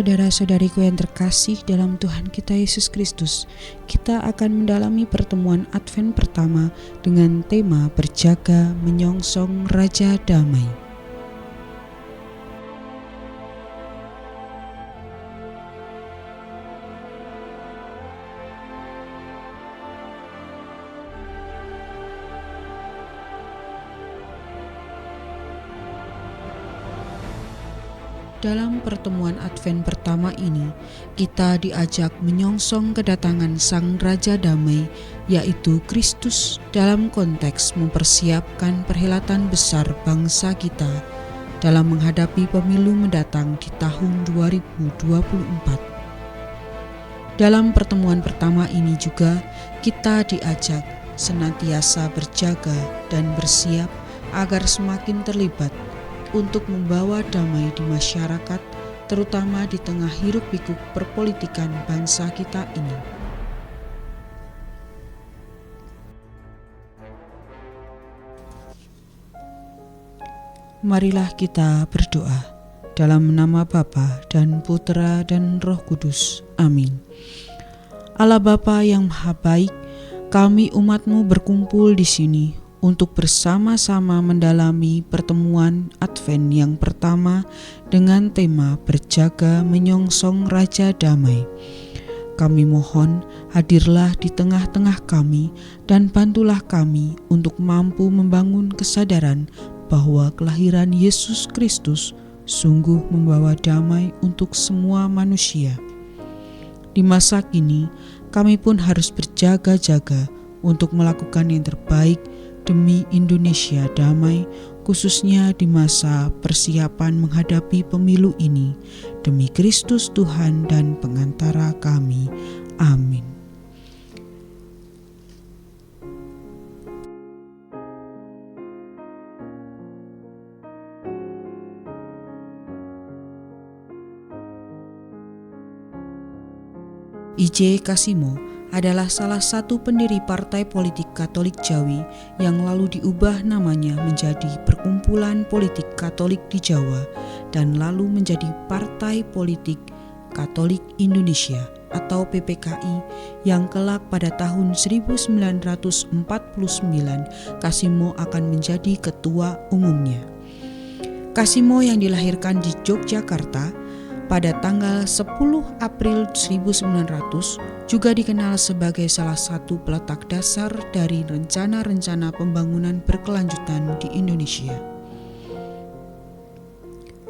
Saudara-saudariku yang terkasih dalam Tuhan kita Yesus Kristus, kita akan mendalami pertemuan Advent pertama dengan tema berjaga menyongsong Raja Damai. Dalam pertemuan Advent pertama ini, kita diajak menyongsong kedatangan Sang Raja Damai, yaitu Kristus, dalam konteks mempersiapkan perhelatan besar bangsa kita dalam menghadapi pemilu mendatang di tahun 2024. Dalam pertemuan pertama ini juga, kita diajak senantiasa berjaga dan bersiap agar semakin terlibat untuk membawa damai di masyarakat, terutama di tengah hiruk-pikuk perpolitikan bangsa kita ini. Marilah kita berdoa dalam nama Bapa dan Putera dan Roh Kudus. Amin. Allah Bapa yang Maha Baik, kami umat-Mu berkumpul di sini untuk bersama-sama mendalami pertemuan Advent yang pertama dengan tema berjaga menyongsong Raja Damai. Kami mohon, hadirlah di tengah-tengah kami dan bantulah kami untuk mampu membangun kesadaran bahwa kelahiran Yesus Kristus sungguh membawa damai untuk semua manusia. Di masa kini, kami pun harus berjaga-jaga untuk melakukan yang terbaik demi Indonesia damai, khususnya di masa persiapan menghadapi pemilu ini, demi Kristus Tuhan dan pengantara kami. Amin. I.J. Kasimo adalah salah satu pendiri Partai Politik Katolik Jawi yang lalu diubah namanya menjadi Perkumpulan Politik Katolik di Jawa dan lalu menjadi Partai Politik Katolik Indonesia atau PPKI yang kelak pada tahun 1949 Kasimo akan menjadi ketua umumnya. Kasimo yang dilahirkan di Yogyakarta pada tanggal 10 April 1900 juga dikenal sebagai salah satu peletak dasar dari rencana-rencana pembangunan berkelanjutan di Indonesia.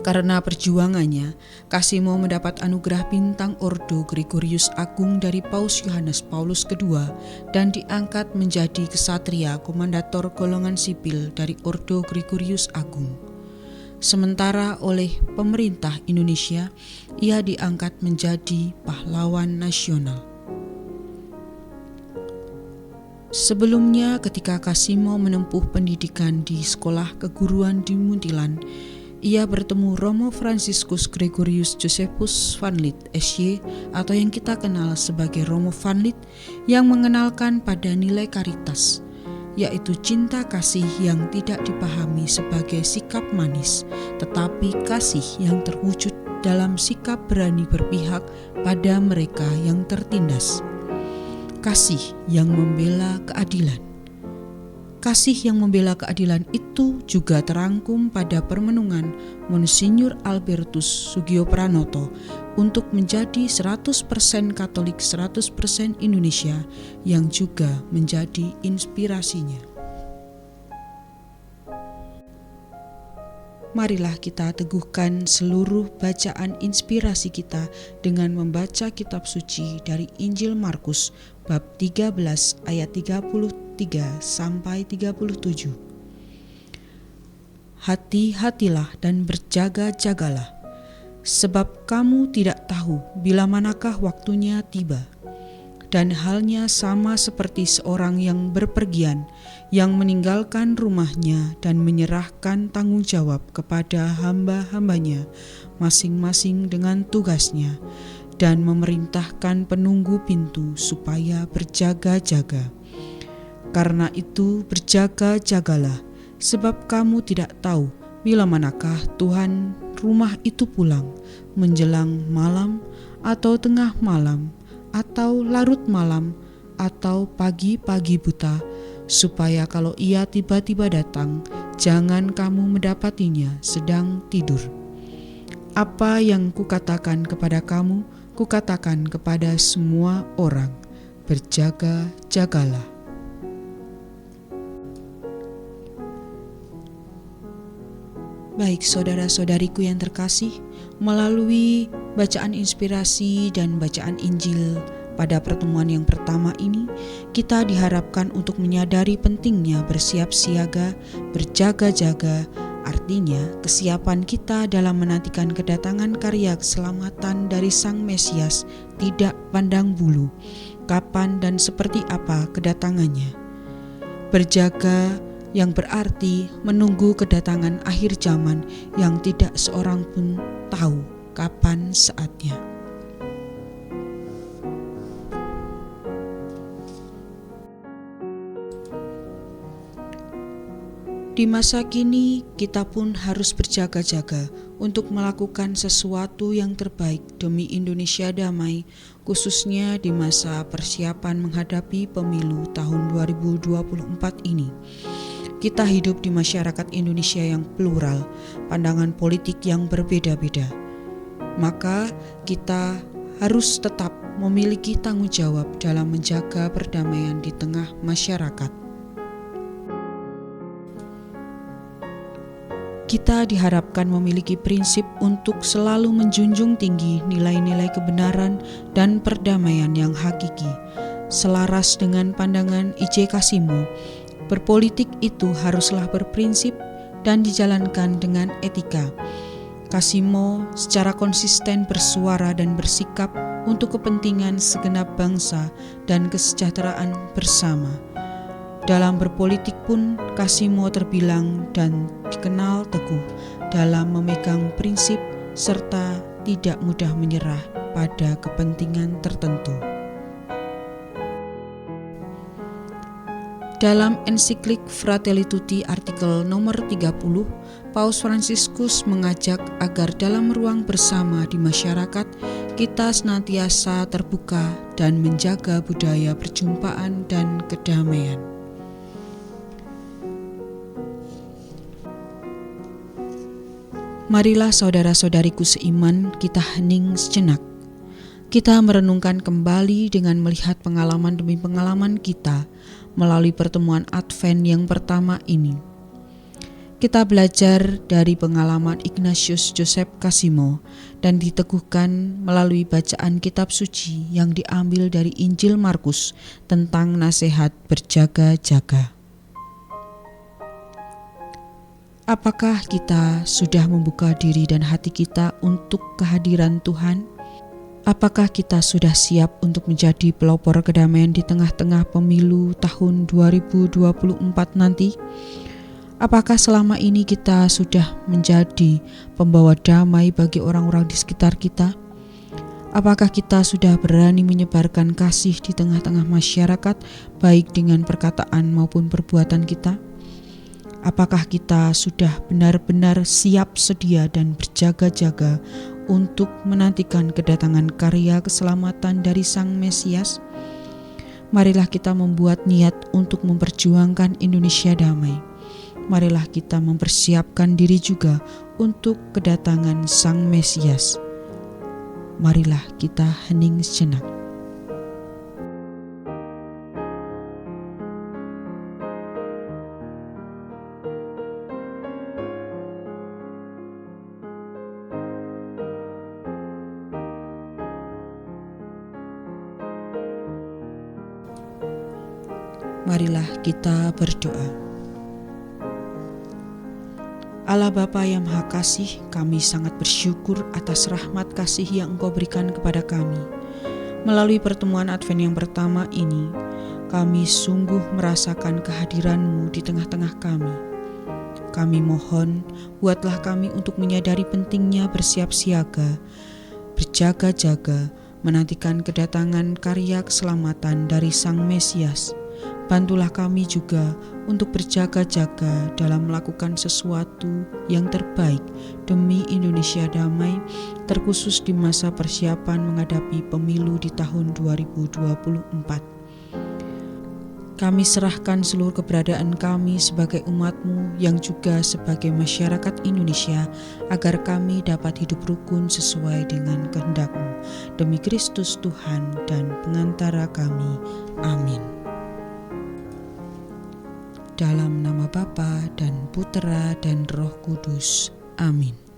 Karena perjuangannya, Kasimo mendapat anugerah bintang Ordo Gregorius Agung dari Paus Yohanes Paulus II dan diangkat menjadi kesatria komandator golongan sipil dari Ordo Gregorius Agung. Sementara oleh pemerintah Indonesia, ia diangkat menjadi pahlawan nasional. Sebelumnya, ketika Kasimo menempuh pendidikan di sekolah keguruan di Muntilan, ia bertemu Romo Franciscus Gregorius Josephus Van Lith, SY, atau yang kita kenal sebagai Romo Van Lith, yang mengenalkan pada nilai karitas, yaitu cinta kasih yang tidak dipahami sebagai sikap manis, tetapi kasih yang terwujud dalam sikap berani berpihak pada mereka yang tertindas. Kasih yang membela keadilan. Kasih yang membela keadilan itu juga terangkum pada permenungan Monsinyur Albertus Sugiopranoto untuk menjadi 100% Katolik 100% Indonesia yang juga menjadi inspirasinya. Marilah kita teguhkan seluruh bacaan inspirasi kita dengan membaca kitab suci dari Injil Markus bab 13 ayat 33 sampai 37. Hati-hatilah dan berjaga-jagalah, sebab kamu tidak tahu bila manakah waktunya tiba. Dan halnya sama seperti seorang yang berpergian, yang meninggalkan rumahnya dan menyerahkan tanggung jawab kepada hamba-hambanya, masing-masing dengan tugasnya, dan memerintahkan penunggu pintu supaya berjaga-jaga. Karena itu berjaga-jagalah, sebab kamu tidak tahu bila manakah Tuhan rumah itu pulang, menjelang malam, atau tengah malam, atau larut malam, atau pagi-pagi buta, supaya kalau ia tiba-tiba datang, jangan kamu mendapatinya sedang tidur. Apa yang kukatakan kepada kamu, kukatakan kepada semua orang, berjaga-jagalah. Baik saudara-saudariku yang terkasih, melalui bacaan inspirasi dan bacaan Injil pada pertemuan yang pertama ini, kita diharapkan untuk menyadari pentingnya bersiap siaga, berjaga-jaga. Artinya, kesiapan kita dalam menantikan kedatangan karya keselamatan dari Sang Mesias tidak pandang bulu, kapan dan seperti apa kedatangannya. Berjaga yang berarti menunggu kedatangan akhir zaman yang tidak seorang pun tahu kapan saatnya. Di masa kini, kita pun harus berjaga-jaga untuk melakukan sesuatu yang terbaik demi Indonesia damai, khususnya di masa persiapan menghadapi pemilu tahun 2024 ini. Kita hidup di masyarakat Indonesia yang plural, pandangan politik yang berbeda-beda. Maka kita harus tetap memiliki tanggung jawab dalam menjaga perdamaian di tengah masyarakat. Kita diharapkan memiliki prinsip untuk selalu menjunjung tinggi nilai-nilai kebenaran dan perdamaian yang hakiki. Selaras dengan pandangan I.J. Kasimo, berpolitik itu haruslah berprinsip dan dijalankan dengan etika. Kasimo secara konsisten bersuara dan bersikap untuk kepentingan segenap bangsa dan kesejahteraan bersama. Dalam berpolitik pun Kasimo terbilang dan dikenal teguh dalam memegang prinsip serta tidak mudah menyerah pada kepentingan tertentu. Dalam ensiklik Fratelli Tutti artikel nomor 30, Paus Fransiskus mengajak agar dalam ruang bersama di masyarakat kita senantiasa terbuka dan menjaga budaya perjumpaan dan kedamaian. Marilah saudara-saudariku seiman, kita hening sejenak. Kita merenungkan kembali dengan melihat pengalaman demi pengalaman kita melalui pertemuan Advent yang pertama ini. Kita belajar dari pengalaman Ignatius Joseph Kasimo dan diteguhkan melalui bacaan kitab suci yang diambil dari Injil Markus tentang nasihat berjaga-jaga. Apakah kita sudah membuka diri dan hati kita untuk kehadiran Tuhan? Apakah kita sudah siap untuk menjadi pelopor kedamaian di tengah-tengah pemilu tahun 2024 nanti? Apakah selama ini kita sudah menjadi pembawa damai bagi orang-orang di sekitar kita? Apakah kita sudah berani menyebarkan kasih di tengah-tengah masyarakat, baik dengan perkataan maupun perbuatan kita? Apakah kita sudah benar-benar siap sedia dan berjaga-jaga untuk menantikan kedatangan karya keselamatan dari Sang Mesias? Marilah kita membuat niat untuk memperjuangkan Indonesia damai. Marilah kita mempersiapkan diri juga untuk kedatangan Sang Mesias. Marilah kita hening sejenak. Marilah kita berdoa. Allah Bapa yang Maha Kasih, kami sangat bersyukur atas rahmat kasih yang Engkau berikan kepada kami. Melalui pertemuan Advent yang pertama ini, kami sungguh merasakan kehadiran-Mu di tengah-tengah kami. Kami mohon, buatlah kami untuk menyadari pentingnya bersiap siaga, berjaga-jaga, menantikan kedatangan karya keselamatan dari Sang Mesias. bantulah kami juga untuk berjaga-jaga dalam melakukan sesuatu yang terbaik demi Indonesia damai, terkhusus di masa persiapan menghadapi pemilu di tahun 2024. Kami serahkan seluruh keberadaan kami sebagai umat-Mu yang juga sebagai masyarakat Indonesia, agar kami dapat hidup rukun sesuai dengan kehendak-Mu. Demi Kristus Tuhan dan pengantara kami. Amin. Dalam nama Bapa dan Putera dan Roh Kudus. Amin.